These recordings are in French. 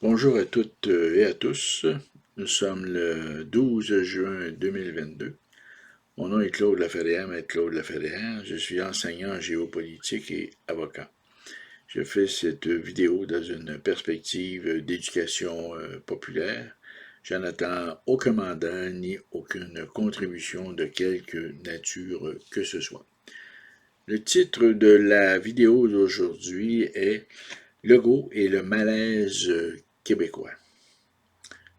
Bonjour à toutes et à tous. Nous sommes le 12 juin 2022. Mon nom est Claude Laferrière, maître Claude Laferrière. Je suis enseignant en géopolitique et avocat. Je fais cette vidéo dans une perspective d'éducation populaire. Je n'attends aucun mandat ni aucune contribution de quelque nature que ce soit. Le titre de la vidéo d'aujourd'hui est Legault et le malaise québécois.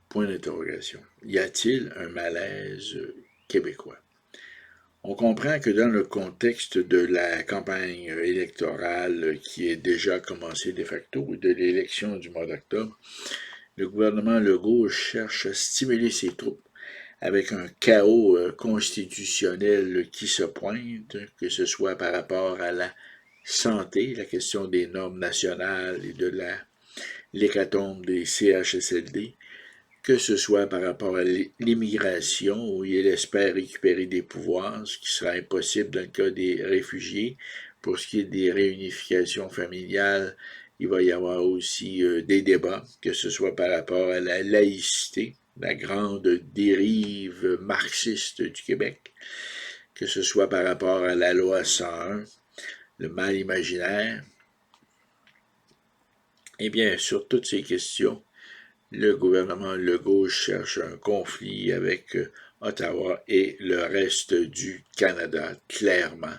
Point d'interrogation. Y a-t-il un malaise québécois? On comprend que dans le contexte de la campagne électorale qui est déjà commencée de facto et de l'élection du mois d'octobre, le gouvernement Legault cherche à stimuler ses troupes avec un chaos constitutionnel qui se pointe, que ce soit par rapport à la santé, la question des normes nationales et de l'hécatombe des CHSLD, que ce soit par rapport à l'immigration, où il espère récupérer des pouvoirs, ce qui sera impossible dans le cas des réfugiés. Pour ce qui est des réunifications familiales, il va y avoir aussi des débats, que ce soit par rapport à la laïcité, la grande dérive marxiste du Québec, que ce soit par rapport à la loi 101, le mal imaginaire. Eh bien, sur toutes ces questions, le gouvernement Legault cherche un conflit avec Ottawa et le reste du Canada, clairement,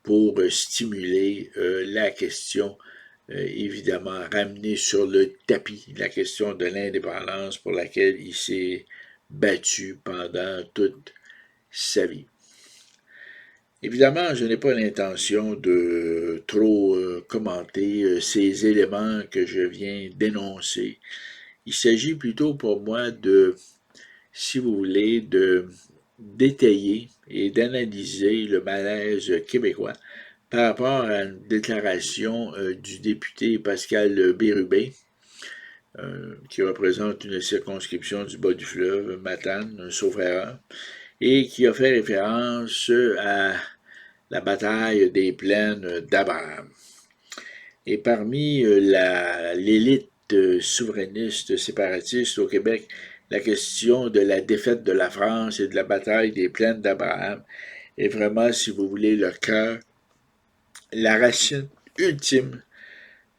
pour stimuler la question, évidemment, ramener sur le tapis la question de l'indépendance pour laquelle il s'est battu pendant toute sa vie. Évidemment, je n'ai pas l'intention de trop commenter ces éléments que je viens d'énoncer. Il s'agit plutôt pour moi de, si vous voulez, de d'étayer et d'analyser le malaise québécois par rapport à une déclaration du député Pascal Bérubé, qui représente une circonscription du bas du fleuve, Matane, sauf erreur, et qui a fait référence à la bataille des plaines d'Abraham. Et parmi l'élite souverainiste séparatiste au Québec, la question de la défaite de la France et de la bataille des plaines d'Abraham est vraiment, si vous voulez, le cœur, la racine ultime,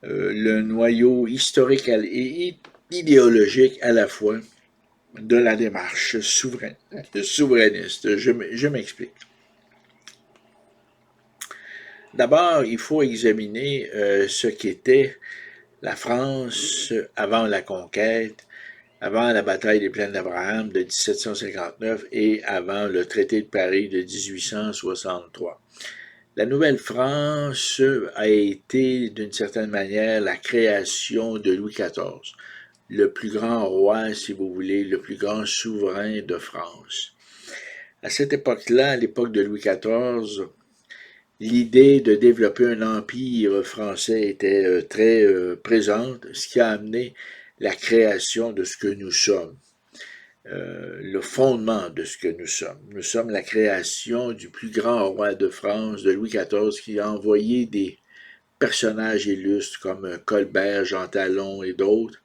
le noyau historique et idéologique à la fois de la démarche souverainiste. Je m'explique. D'abord, il faut examiner ce qu'était la France avant la conquête, avant la bataille des plaines d'Abraham de 1759 et avant le traité de Paris de 1863. La Nouvelle-France a été, d'une certaine manière, la création de Louis XIV, le plus grand roi, si vous voulez, le plus grand souverain de France. À cette époque-là, à l'époque de Louis XIV, l'idée de développer un empire français était très présente, ce qui a amené la création de ce que nous sommes, le fondement de ce que nous sommes. Nous sommes la création du plus grand roi de France, de Louis XIV, qui a envoyé des personnages illustres comme Colbert, Jean Talon et d'autres,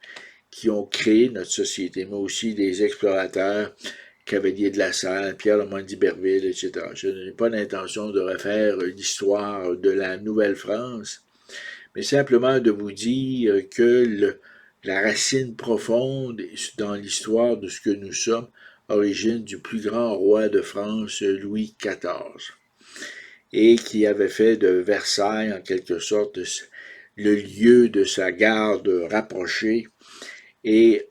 qui ont créé notre société, mais aussi des explorateurs, Cavalier de la Salle, Pierre Lemon d'Iberville, etc. Je n'ai pas l'intention de refaire l'histoire de la Nouvelle-France, mais simplement de vous dire que la racine profonde dans l'histoire de ce que nous sommes origine du plus grand roi de France, Louis XIV, et qui avait fait de Versailles, en quelque sorte, le lieu de sa garde rapprochée et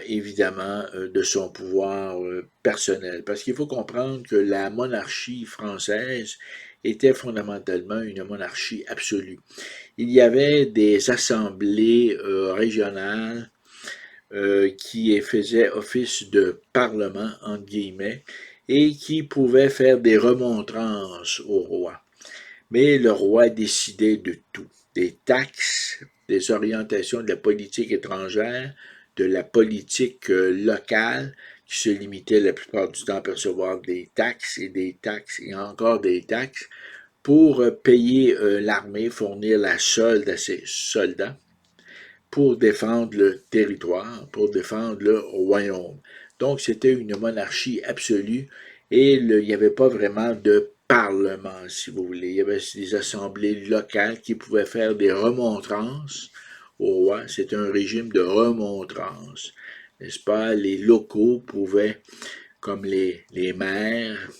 évidemment de son pouvoir personnel. Parce qu'il faut comprendre que la monarchie française était fondamentalement une monarchie absolue. Il y avait des assemblées régionales qui faisaient office de parlement, entre guillemets, et qui pouvaient faire des remontrances au roi. Mais le roi décidait de tout, des taxes, des orientations de la politique étrangère, de la politique locale, qui se limitait la plupart du temps à percevoir des taxes et encore des taxes pour payer l'armée, fournir la solde à ses soldats, pour défendre le territoire, pour défendre le royaume. Donc, c'était une monarchie absolue et il n'y avait pas vraiment de parlement, si vous voulez. Il y avait des assemblées locales qui pouvaient faire des remontrances au roi. C'était un régime de remontrance, n'est-ce pas? Les locaux pouvaient, comme les maires,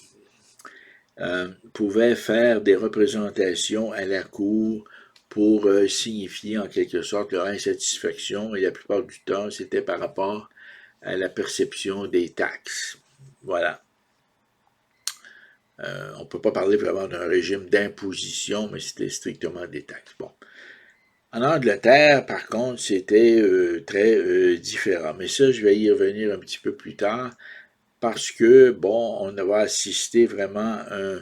pouvaient faire des représentations à la cour pour signifier en quelque sorte leur insatisfaction, et la plupart du temps, c'était par rapport à la perception des taxes. Voilà. On ne peut pas parler vraiment d'un régime d'imposition, mais c'était strictement des taxes. Bon. En Angleterre, par contre, c'était très différent. Mais ça, je vais y revenir un petit peu plus tard parce que, bon, on va assister vraiment à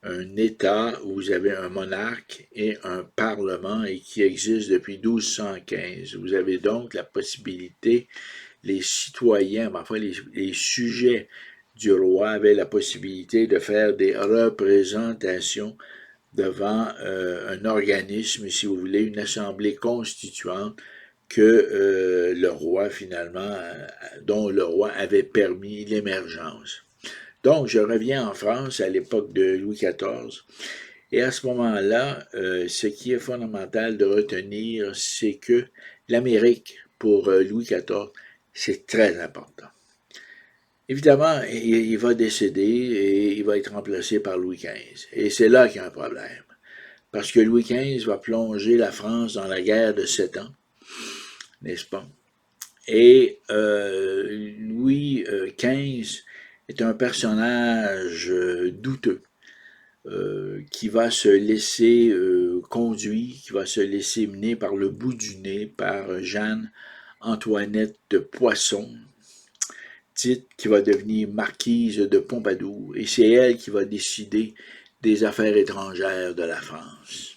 un État où vous avez un monarque et un parlement et qui existe depuis 1215. Vous avez donc la possibilité, les citoyens, enfin les sujets du roi avaient la possibilité de faire des représentations devant un organisme, si vous voulez, une assemblée constituante que le roi finalement, dont le roi avait permis l'émergence. Donc, je reviens en France à l'époque de Louis XIV, et à ce moment-là, ce qui est fondamental de retenir, c'est que l'Amérique, pour Louis XIV, c'est très important. Évidemment, il va décéder et il va être remplacé par Louis XV. Et c'est là qu'il y a un problème. Parce que Louis XV va plonger la France dans la guerre de 7 ans, n'est-ce pas? Et Louis XV est un personnage douteux qui va se laisser conduire, qui va se laisser mener par le bout du nez par Jeanne-Antoinette de Poisson, titre qui va devenir marquise de Pompadour, et c'est elle qui va décider des affaires étrangères de la France.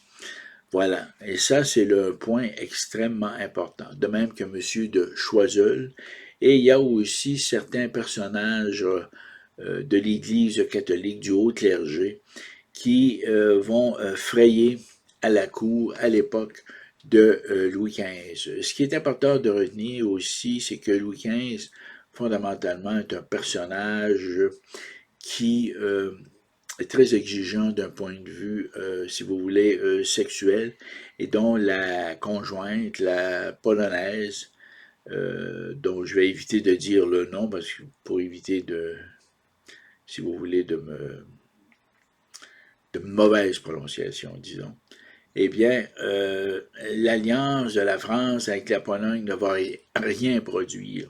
Voilà, et ça c'est le point extrêmement important, de même que M. de Choiseul, et il y a aussi certains personnages de l'Église catholique, du haut clergé, qui vont frayer à la cour à l'époque de Louis XV. Ce qui est important de retenir aussi, c'est que Louis XV, fondamentalement, est un personnage qui est très exigeant d'un point de vue, si vous voulez, sexuel, et dont la conjointe, la polonaise, dont je vais éviter de dire le nom parce que pour éviter de, si vous voulez, de mauvaise prononciation, disons, eh bien, l'alliance de la France avec la Pologne ne va rien produire,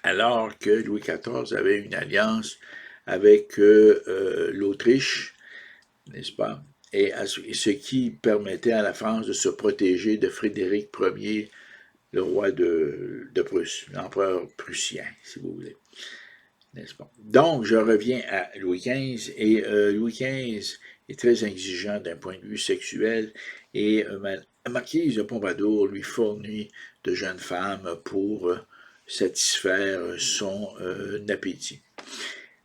alors que Louis XIV avait une alliance avec l'Autriche, n'est-ce pas? Et ce qui permettait à la France de se protéger de Frédéric Ier, le roi de Prusse, l'empereur prussien, si vous voulez. N'est-ce pas? Donc, je reviens à Louis XV, et Louis XV est très exigeant d'un point de vue sexuel, et la marquise de Pompadour lui fournit de jeunes femmes pour satisfaire son appétit.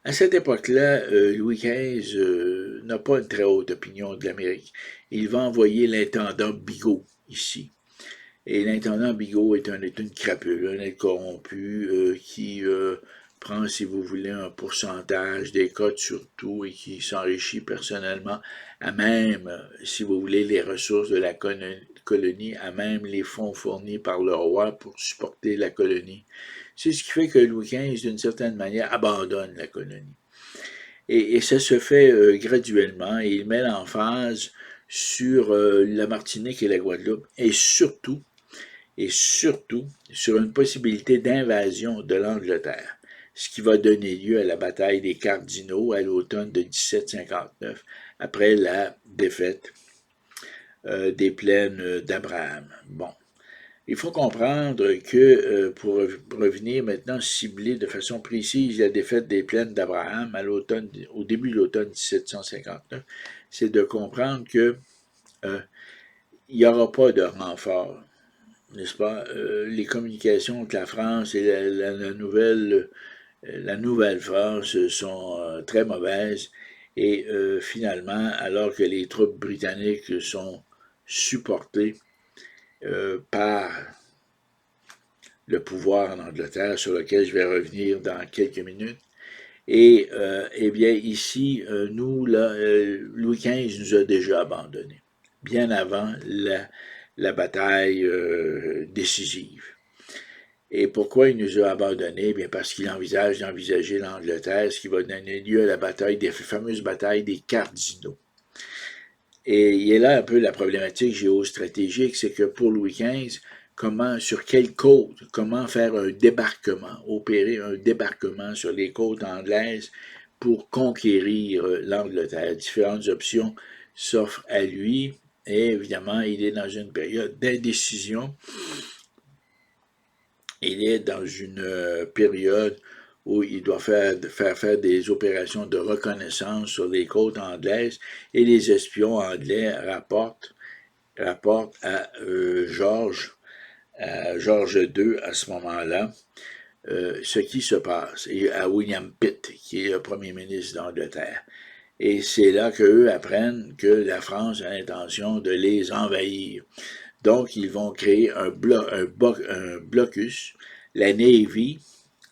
À cette époque-là, Louis XV n'a pas une très haute opinion de l'Amérique. Il va envoyer l'intendant Bigot ici. Et l'intendant Bigot est une crapule, un être corrompu qui prend, si vous voulez, un pourcentage des cotes sur tout et qui s'enrichit personnellement à même, si vous voulez, les ressources de la colonie, à même les fonds fournis par le roi pour supporter la colonie. C'est ce qui fait que Louis XV, d'une certaine manière, abandonne la colonie. Et ça se fait graduellement, et il met l'emphase sur la Martinique et la Guadeloupe, et surtout sur une possibilité d'invasion de l'Angleterre, ce qui va donner lieu à la bataille des Cardinaux à l'automne de 1759, après la défaite des plaines d'Abraham. Bon. Il faut comprendre que, pour revenir maintenant cibler de façon précise la défaite des plaines d'Abraham au début de l'automne 1759, c'est de comprendre que il n'y aura pas de renfort, n'est-ce pas? Les communications entre la France et la nouvelle France sont très mauvaises, et finalement, alors que les troupes britanniques sont supportées, par le pouvoir en Angleterre, sur lequel je vais revenir dans quelques minutes. Et eh bien, ici, nous, là, Louis XV nous a déjà abandonnés, bien avant la bataille décisive. Et pourquoi il nous a abandonnés? Bien parce qu'il envisage d'envisager l'Angleterre, ce qui va donner lieu à la bataille, des fameuses batailles des Cardinaux. Et il est là un peu la problématique géostratégique, c'est que pour Louis XV, comment, sur quelle côte, comment faire un débarquement, opérer un débarquement sur les côtes anglaises pour conquérir l'Angleterre. Différentes options s'offrent à lui et évidemment, il est dans une période d'indécision. Il est dans une période où il doit faire des opérations de reconnaissance sur les côtes anglaises et les espions anglais rapportent à Georges II à ce moment-là ce qui se passe, et à William Pitt, qui est le premier ministre d'Angleterre. Et c'est là qu'eux apprennent que la France a l'intention de les envahir. Donc, ils vont créer un blocus. La Navy,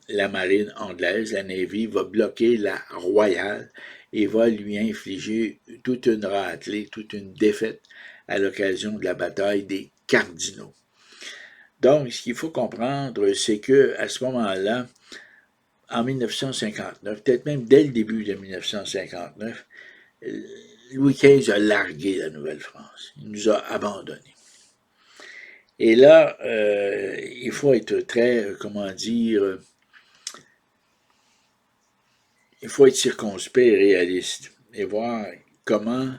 la marine anglaise, la Navy, va bloquer la Royale et va lui infliger toute une raclée, toute une défaite à l'occasion de la bataille des Cardinaux. Donc, ce qu'il faut comprendre, c'est que à ce moment-là, en 1959, peut-être même dès le début de 1959, Louis XV a largué la Nouvelle-France. Il nous a abandonnés. Et là, il faut être très, comment dire, il faut être circonspect et réaliste et voir comment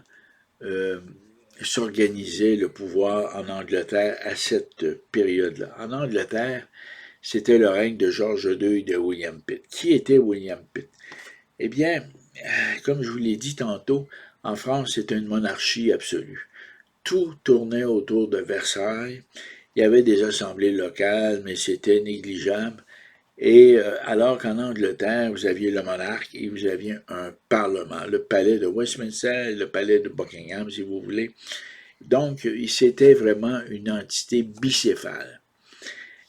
s'organiser le pouvoir en Angleterre à cette période-là. En Angleterre, c'était le règne de Georges II et de William Pitt. Qui était William Pitt? Eh bien, comme je vous l'ai dit tantôt, en France, c'était une monarchie absolue. Tout tournait autour de Versailles. Il y avait des assemblées locales, mais c'était négligeable. Et alors qu'en Angleterre, vous aviez le monarque et vous aviez un parlement, le palais de Westminster, le palais de Buckingham, si vous voulez. Donc, c'était vraiment une entité bicéphale.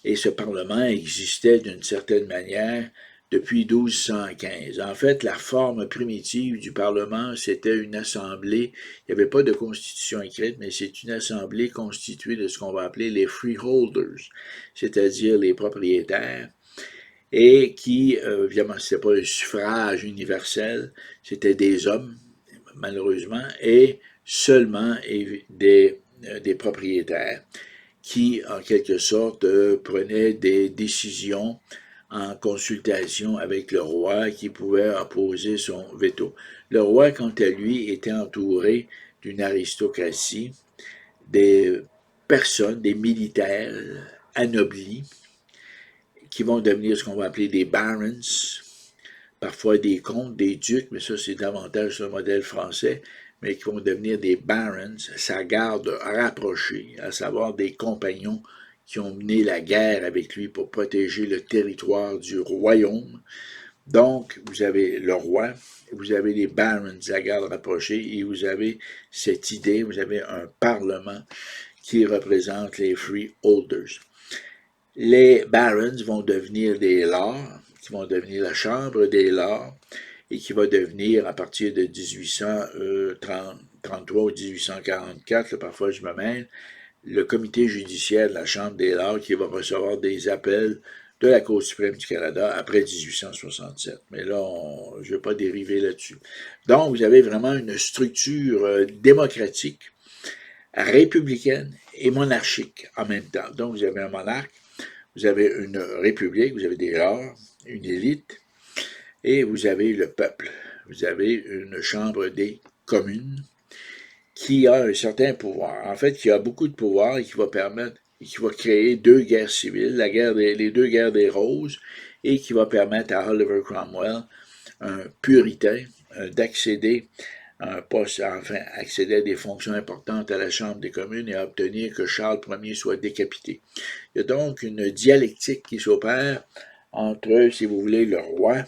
Et ce parlement existait d'une certaine manière depuis 1215. En fait, la forme primitive du Parlement, c'était une assemblée. Il n'y avait pas de constitution écrite, mais c'est une assemblée constituée de ce qu'on va appeler les freeholders, c'est-à-dire les propriétaires, et qui, évidemment, ce n'était pas un suffrage universel, c'était des hommes, malheureusement, et seulement des propriétaires qui, en quelque sorte, prenait des décisions en consultation avec le roi qui pouvait opposer son veto. Le roi, quant à lui, était entouré d'une aristocratie, des personnes, des militaires anoblis, qui vont devenir ce qu'on va appeler des barons, parfois des comtes, des ducs, mais ça c'est davantage le modèle français, mais qui vont devenir des barons, sa garde rapprochée, à savoir des compagnons qui ont mené la guerre avec lui pour protéger le territoire du royaume. Donc, vous avez le roi, vous avez les barons, la garde rapprochée, et vous avez cette idée, vous avez un parlement qui représente les freeholders. Les barons vont devenir des lords, qui vont devenir la chambre des lords, et qui va devenir, à partir de 1833 ou 1844, parfois je me mêle, le comité judiciaire de la Chambre des lords qui va recevoir des appels de la Cour suprême du Canada après 1867. Mais là, je ne vais pas dériver là-dessus. Donc, vous avez vraiment une structure démocratique, républicaine et monarchique en même temps. Donc, vous avez un monarque, vous avez une république, vous avez des lords, une élite, et vous avez le peuple. Vous avez une chambre des communes qui a un certain pouvoir. En fait, qui a beaucoup de pouvoir et qui va permettre, et qui va créer deux guerres civiles, les deux guerres des Roses, et qui va permettre à Oliver Cromwell, un puritain, d'accéder à un poste, enfin, accéder à des fonctions importantes à la Chambre des communes et à obtenir que Charles Ier soit décapité. Il y a donc une dialectique qui s'opère entre, si vous voulez, le roi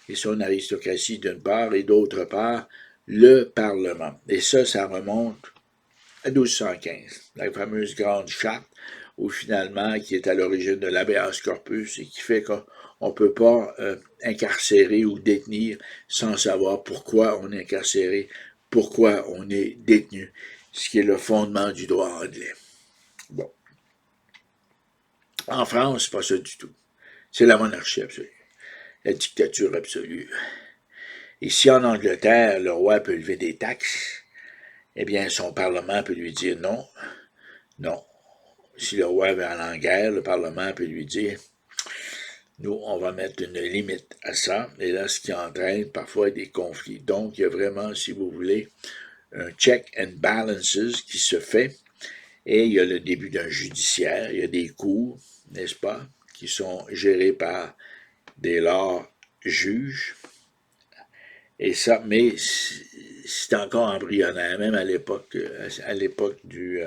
et son aristocratie d'une part, et d'autre part, le Parlement. Et ça remonte à 1215, la fameuse Grande Charte, où finalement, qui est à l'origine de l'habeas corpus et qui fait qu'on ne peut pas incarcérer ou détenir sans savoir pourquoi on est incarcéré, pourquoi on est détenu, ce qui est le fondement du droit anglais. Bon. En France, c'est pas ça du tout. C'est la monarchie absolue, la dictature absolue. Ici, en Angleterre, le roi peut lever des taxes. Eh bien, son Parlement peut lui dire non, non. Si le roi veut aller en guerre, le Parlement peut lui dire nous, on va mettre une limite à ça. Et là, ce qui entraîne parfois des conflits. Donc, il y a vraiment, si vous voulez, un check and balances qui se fait. Et il y a le début d'un judiciaire. Il y a des cours, n'est-ce pas, qui sont gérés par des lords juges. Et ça, mais c'est encore embryonnaire, même à l'époque de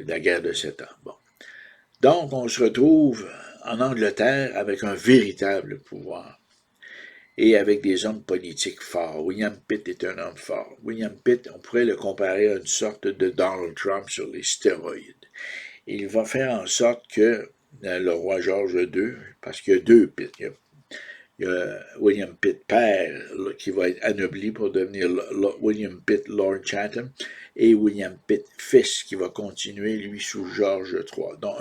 la guerre de 7 ans. Bon. Donc, on se retrouve en Angleterre avec un véritable pouvoir et avec des hommes politiques forts. William Pitt est un homme fort. William Pitt, on pourrait le comparer à une sorte de Donald Trump sur les stéroïdes. Il va faire en sorte que le roi George II, parce qu'il y a deux Pitt, il y a William Pitt père qui va être anobli pour devenir William Pitt Lord Chatham et William Pitt fils qui va continuer lui sous George III. Donc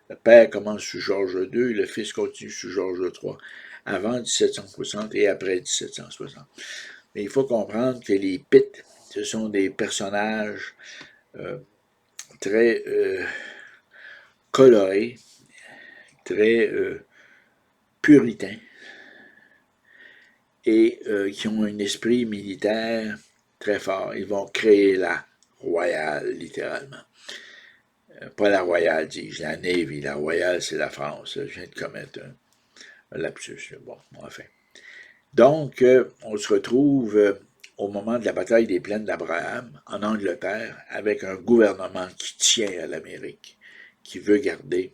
le père commence sous George II et le fils continue sous George III avant 1760 et après 1760. Mais il faut comprendre que les Pitt, ce sont des personnages très colorés, très puritains, et qui ont un esprit militaire très fort. Ils vont créer la Royale, littéralement. Pas la Royale, dis-je, la Navy. La Royale, c'est la France. Je viens de commettre un lapsus. Bon, enfin. Donc, on se retrouve au moment de la bataille des plaines d'Abraham, en Angleterre, avec un gouvernement qui tient à l'Amérique, qui veut garder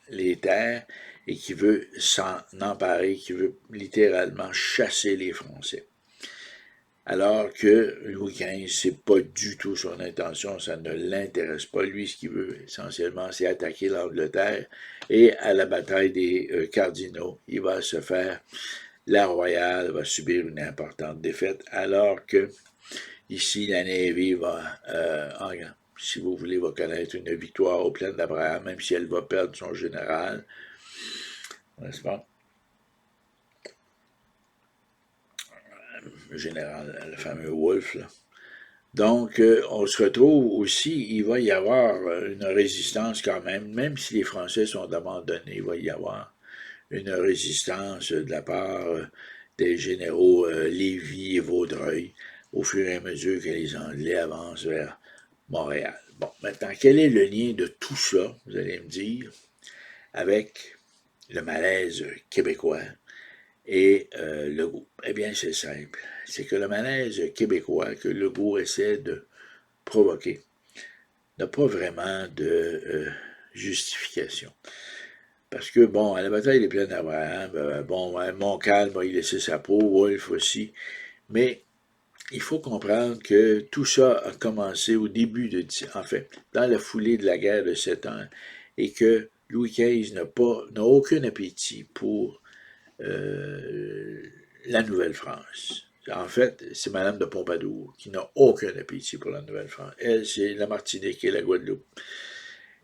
les terres et qui veut s'en emparer, qui veut littéralement chasser les Français. Alors que Louis XV, c'est pas du tout son intention, ça ne l'intéresse pas. Lui, ce qu'il veut essentiellement, c'est attaquer l'Angleterre et à la bataille des cardinaux, il va se faire, la Royale va subir une importante défaite, alors que ici, la Navy va, si vous voulez, va connaître une victoire aux plaines d'Abraham, même si elle va perdre son général, n'est-ce pas? Le général, le fameux Wolfe, là. Donc, on se retrouve aussi, il va y avoir une résistance quand même si les Français sont abandonnés, il va y avoir une résistance de la part des généraux Lévis et Vaudreuil au fur et à mesure que les Anglais avancent vers Montréal. Bon, maintenant, quel est le lien de tout ça, vous allez me dire, avec le malaise québécois et Legault? Eh bien, c'est simple. C'est que le malaise québécois que Legault essaie de provoquer n'a pas vraiment de justification. Parce que, bon, à la bataille des plaines d'Abraham, bon, ouais, Montcalm va y laisser sa peau, Wolfe aussi, mais il faut comprendre que tout ça a commencé au début en fait, dans la foulée de la guerre de 7 ans, et que Louis XV n'a aucun appétit pour la Nouvelle-France. En fait, c'est Madame de Pompadour qui n'a aucun appétit pour la Nouvelle-France. Elle, c'est la Martinique et la Guadeloupe.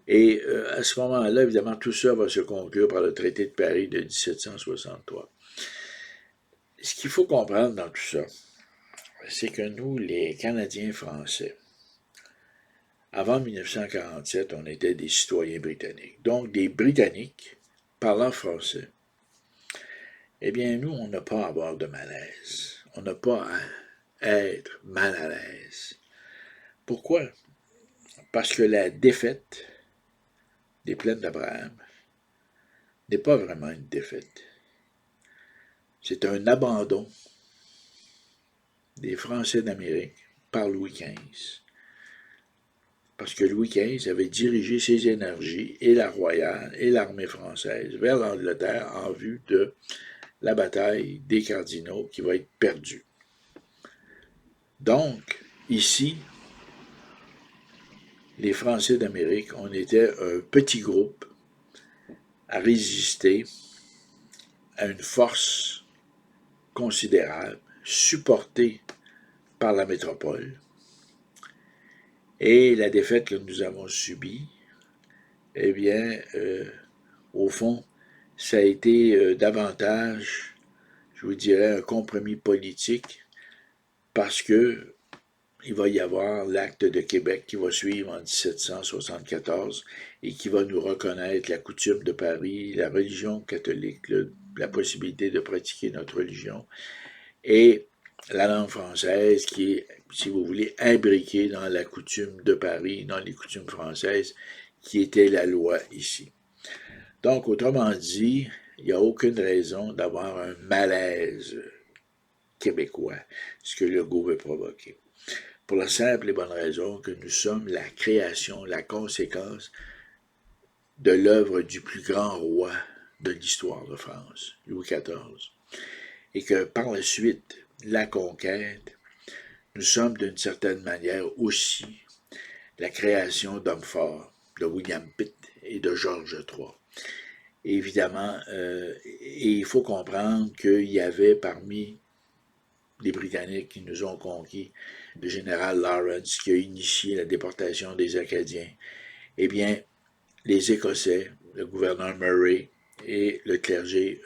Et à ce moment-là, évidemment, tout ça va se conclure par le traité de Paris de 1763. Ce qu'il faut comprendre dans tout ça, c'est que nous, les Canadiens français, avant 1947, on était des citoyens britanniques. Donc, des Britanniques parlant français. Eh bien, nous, on n'a pas à avoir de malaise. On n'a pas à être mal à l'aise. Pourquoi? Parce que la défaite des plaines d'Abraham n'est pas vraiment une défaite. C'est un abandon des Français d'Amérique par Louis XV. Parce que Louis XV avait dirigé ses énergies, et la royale et l'armée française, vers l'Angleterre en vue de la bataille des cardinaux qui va être perdue. Donc, ici, les Français d'Amérique, on était un petit groupe à résister à une force considérable, supportée par la métropole. Et la défaite que nous avons subie, eh bien, au fond, ça a été davantage, je vous dirais, un compromis politique parce que il va y avoir l'acte de Québec qui va suivre en 1774 et qui va nous reconnaître la coutume de Paris, la religion catholique, la possibilité de pratiquer notre religion et la langue française qui est, si vous voulez, imbriquée dans la coutume de Paris, dans les coutumes françaises, qui était la loi ici. Donc, autrement dit, il n'y a aucune raison d'avoir un malaise québécois, ce que Legault veut provoquer. Pour la simple et bonne raison que nous sommes la création, la conséquence de l'œuvre du plus grand roi de l'histoire de France, Louis XIV. Et que par la suite, la conquête, nous sommes d'une certaine manière aussi la création d'hommes forts, de William Pitt et de Georges III. Et évidemment, et il faut comprendre qu'il y avait parmi les Britanniques qui nous ont conquis le général Lawrence qui a initié la déportation des Acadiens. Eh bien, les Écossais, le gouverneur Murray et le clergé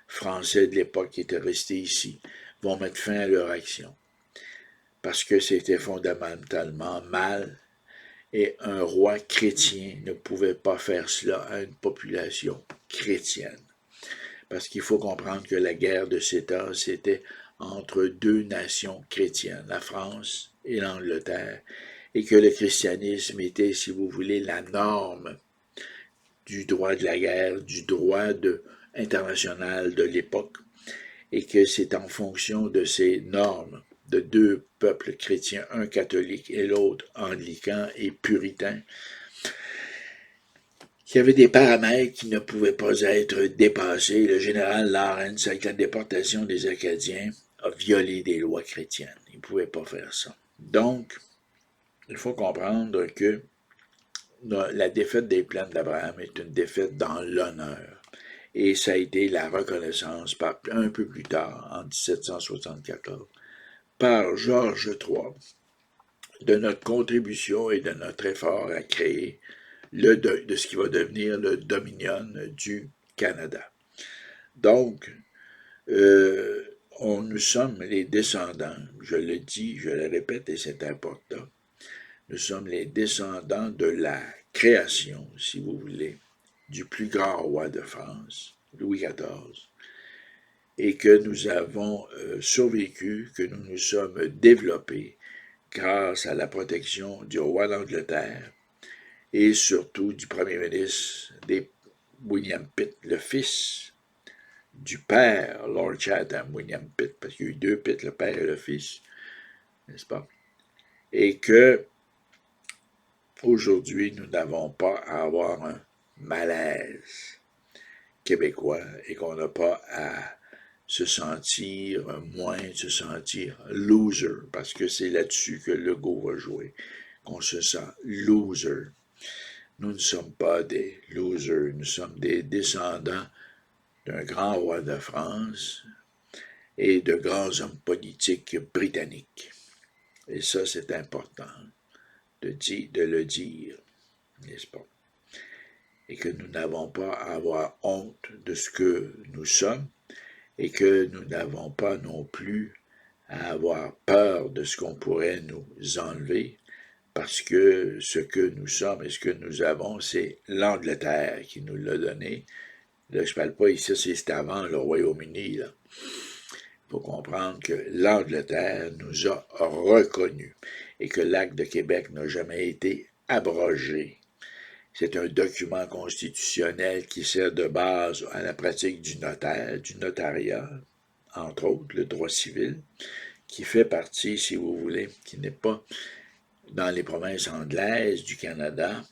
français de l'époque qui était resté ici vont mettre fin à leur action parce que c'était fondamentalement mal et un roi chrétien ne pouvait pas faire cela à une population chrétienne. Parce qu'il faut comprendre que la guerre de 7 ans, c'était entre deux nations chrétiennes, la France et l'Angleterre, et que le christianisme était, si vous voulez, la norme du droit de la guerre, du droit international de l'époque, et que c'est en fonction de ces normes de deux peuples chrétiens, un catholique et l'autre anglican et puritain, qu'il y avait des paramètres qui ne pouvaient pas être dépassés. Le général Lawrence, avec la déportation des Acadiens, a violé des lois chrétiennes. Il ne pouvait pas faire ça. Donc, il faut comprendre que la défaite des plaines d'Abraham est une défaite dans l'honneur. Et ça a été la reconnaissance un peu plus tard, en 1774, par Georges III, de notre contribution et de notre effort à créer de ce qui va devenir le Dominion du Canada. Donc, nous sommes les descendants, je le dis, je le répète et c'est important, nous sommes les descendants de la création, si vous voulez, du plus grand roi de France, Louis XIV, et que nous avons survécu, que nous nous sommes développés grâce à la protection du roi d'Angleterre et surtout du premier ministre William Pitt, le fils du père Lord Chatham, William Pitt, parce qu'il y a eu deux Pitt, le père et le fils, n'est-ce pas? Et que aujourd'hui, nous n'avons pas à avoir un malaise québécois et qu'on n'a pas à se sentir moins, se sentir loser, parce que c'est là-dessus que Legault va jouer, qu'on se sent loser. Nous ne sommes pas des losers, nous sommes des descendants d'un grand roi de France et de grands hommes politiques britanniques. Et ça, c'est important de le dire, n'est-ce pas? Et que nous n'avons pas à avoir honte de ce que nous sommes et que nous n'avons pas non plus à avoir peur de ce qu'on pourrait nous enlever parce que ce que nous sommes et ce que nous avons, c'est l'Angleterre qui nous l'a donné. Là, je ne parle pas ici, c'est avant le Royaume-Uni. Il faut comprendre que l'Angleterre nous a reconnus et que l'acte de Québec n'a jamais été abrogé. C'est un document constitutionnel qui sert de base à la pratique du notaire, du notariat, entre autres, le droit civil, qui fait partie, si vous voulez, qui n'est pas dans les provinces anglaises du Canada.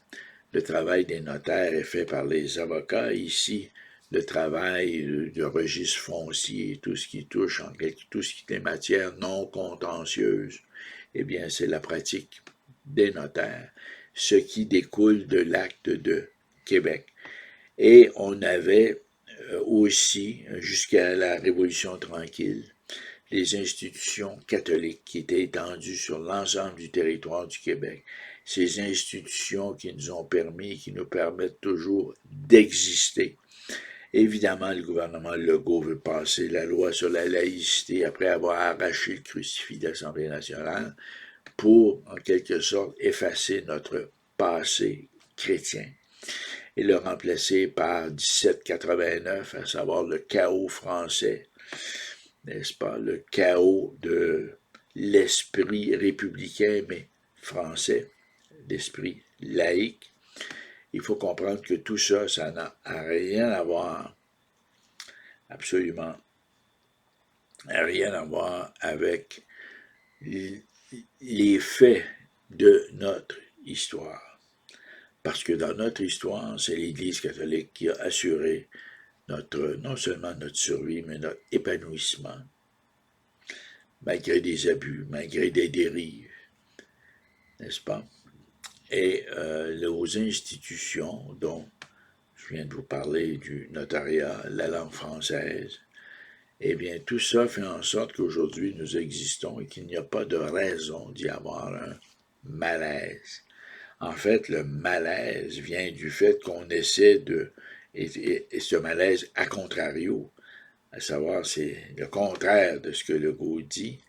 Le travail des notaires est fait par les avocats. Ici, le travail du registre foncier, tout ce qui touche, tout ce qui est matière non contentieuse, eh bien, c'est la pratique des notaires, ce qui découle de l'acte de Québec. Et on avait aussi, jusqu'à la Révolution tranquille, les institutions catholiques qui étaient étendues sur l'ensemble du territoire du Québec. Ces institutions qui nous ont permis et qui nous permettent toujours d'exister. Évidemment, le gouvernement Legault veut passer la loi sur la laïcité après avoir arraché le crucifix de l'Assemblée nationale pour, en quelque sorte, effacer notre passé chrétien et le remplacer par 1789, à savoir le chaos français, n'est-ce pas, le chaos de l'esprit républicain, mais français, l'esprit laïque. Il faut comprendre que tout ça, ça n'a rien à voir, absolument rien à voir avec les faits de notre histoire. Parce que dans notre histoire, c'est l'Église catholique qui a assuré non seulement notre survie, mais notre épanouissement, malgré des abus, malgré des dérives, n'est-ce pas? Et aux institutions dont je viens de vous parler, du notariat, la langue française, eh bien, tout ça fait en sorte qu'aujourd'hui, nous existons et qu'il n'y a pas de raison d'y avoir un malaise. En fait, le malaise vient du fait qu'on essaie de... Et ce malaise, à contrario, à savoir, c'est le contraire de ce que Legault dit,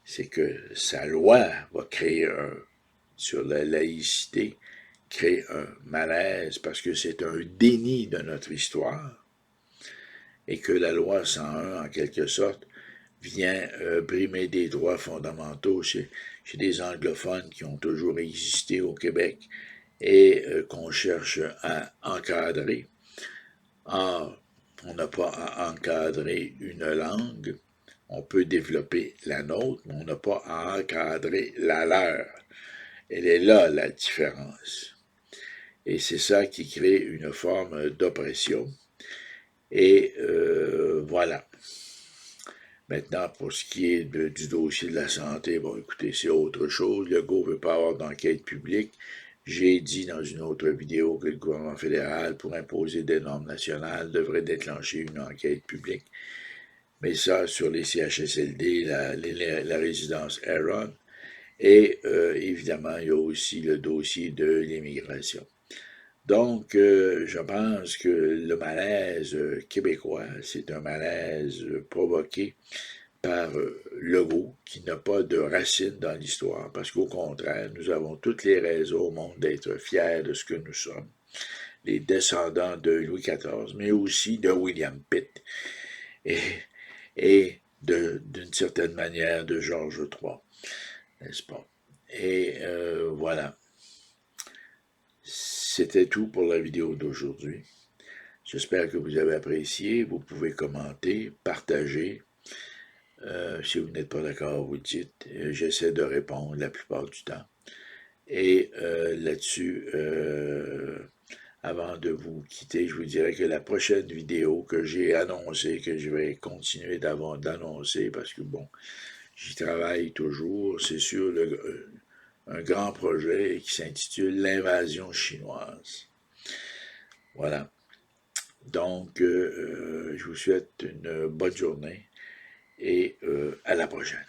c'est que sa loi va créer sur la laïcité, créer un malaise parce que c'est un déni de notre histoire et que la loi 101, en quelque sorte, vient brimer des droits fondamentaux chez des anglophones qui ont toujours existé au Québec et qu'on cherche à encadrer. Or, on n'a pas à encadrer une langue, on peut développer la nôtre, mais on n'a pas à encadrer la leur. Elle est là la différence. Et c'est ça qui crée une forme d'oppression. Et voilà. Maintenant, pour ce qui est du dossier de la santé, bon, écoutez, c'est autre chose. Legault ne veut pas avoir d'enquête publique. J'ai dit dans une autre vidéo que le gouvernement fédéral, pour imposer des normes nationales, devrait déclencher une enquête publique. Mais ça, sur les CHSLD, la résidence Aaron, et évidemment, il y a aussi le dossier de l'immigration. Donc, je pense que le malaise québécois, c'est un malaise provoqué par Legault, qui n'a pas de racines dans l'histoire, parce qu'au contraire, nous avons toutes les raisons au monde d'être fiers de ce que nous sommes, les descendants de Louis XIV, mais aussi de William Pitt, et d'une certaine manière de Georges III, n'est-ce pas? Et voilà. C'était tout pour la vidéo d'aujourd'hui. J'espère que vous avez apprécié. Vous pouvez commenter, partager. Si vous n'êtes pas d'accord, vous dites. J'essaie de répondre la plupart du temps. Et là-dessus, avant de vous quitter, je vous dirais que la prochaine vidéo que j'ai annoncée, que je vais continuer d'annoncer, parce que bon, j'y travaille toujours, c'est sur un grand projet qui s'intitule L'invasion chinoise. Voilà. Donc, je vous souhaite une bonne journée et à la prochaine.